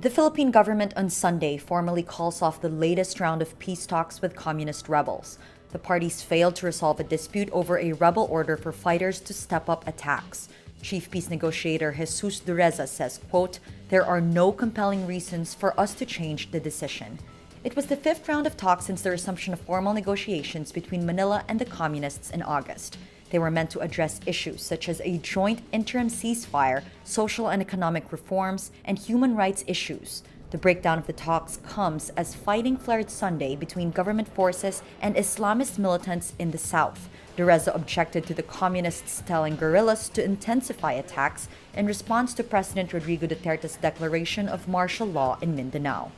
The Philippine government on Sunday formally calls off the latest round of peace talks with communist rebels. The parties failed to resolve a dispute over a rebel order for fighters to step up attacks. Chief Peace Negotiator Jesus Dureza says, quote, "There are no compelling reasons for us to change the decision." It was the fifth round of talks since the resumption of formal negotiations between Manila and the communists in August. They were meant to address issues such as a joint interim ceasefire, social and economic reforms, and human rights issues. The breakdown of the talks comes as fighting flared Sunday between government forces and Islamist militants in the south. Dureza objected to the communists telling guerrillas to intensify attacks in response to President Rodrigo Duterte's declaration of martial law in Mindanao.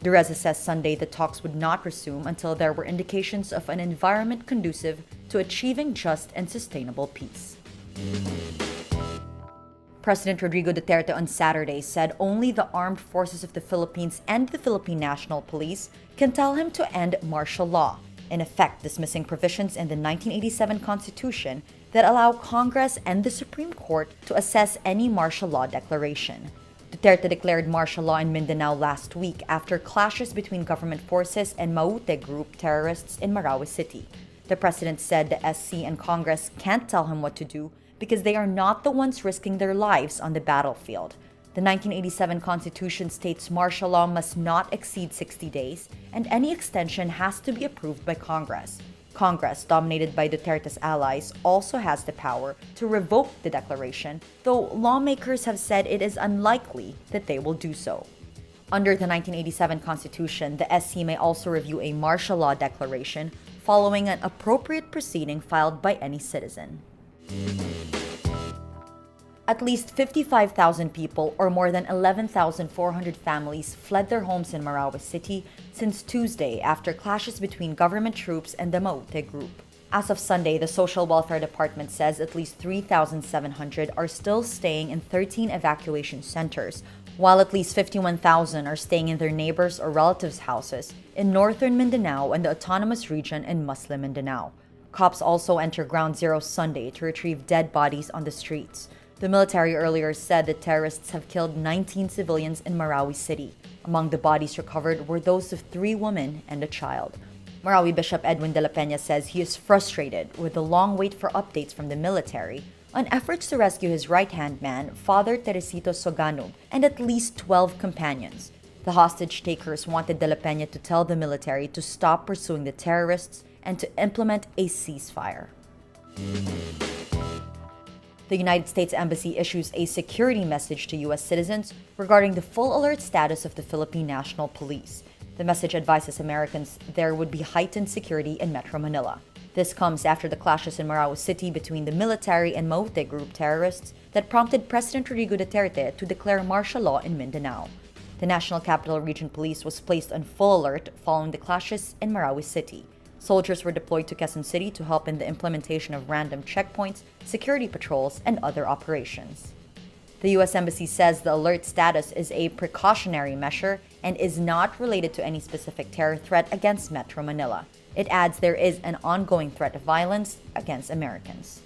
Dureza says Sunday the talks would not resume until there were indications of an environment conducive to achieving just and sustainable peace. President Rodrigo Duterte on Saturday said only the armed forces of the Philippines and the Philippine National Police can tell him to end martial law, in effect dismissing provisions in the 1987 Constitution that allow Congress and the Supreme Court to assess any martial law declaration. Duterte declared martial law in Mindanao last week after clashes between government forces and Maute Group terrorists in Marawi City. The president said the SC and Congress can't tell him what to do because they are not the ones risking their lives on the battlefield. The 1987 Constitution states martial law must not exceed 60 days, and any extension has to be approved by Congress. Congress, dominated by Duterte's allies, also has the power to revoke the declaration, though lawmakers have said it is unlikely that they will do so. Under the 1987 Constitution, the SC may also review a martial law declaration following an appropriate proceeding filed by any citizen. At least 55,000 people, or more than 11,400 families, fled their homes in Marawi City since Tuesday after clashes between government troops and the Maute Group. As of Sunday, the Social Welfare Department says at least 3,700 are still staying in 13 evacuation centers, while at least 51,000 are staying in their neighbors' or relatives' houses in northern Mindanao and the Autonomous Region in Muslim Mindanao. Cops also enter Ground Zero Sunday to retrieve dead bodies on the streets. The military earlier said that terrorists have killed 19 civilians in Marawi City. Among the bodies recovered were those of 3 women and a child. Marawi Bishop Edwin de la Peña says he is frustrated with the long wait for updates from the military on efforts to rescue his right-hand man, Father Teresito Soganub, and at least 12 companions. The hostage takers wanted de la Peña to tell the military to stop pursuing the terrorists and to implement a ceasefire. The United States Embassy issues a security message to U.S. citizens regarding the full alert status of the Philippine National Police. The message advises Americans there would be heightened security in Metro Manila. This comes after the clashes in Marawi City between the military and Maute Group terrorists that prompted President Rodrigo Duterte to declare martial law in Mindanao. The National Capital Region Police was placed on full alert following the clashes in Marawi City. Soldiers were deployed to Quezon City to help in the implementation of random checkpoints, security patrols, and other operations. The U.S. Embassy says the alert status is a precautionary measure and is not related to any specific terror threat against Metro Manila. It adds there is an ongoing threat of violence against Americans.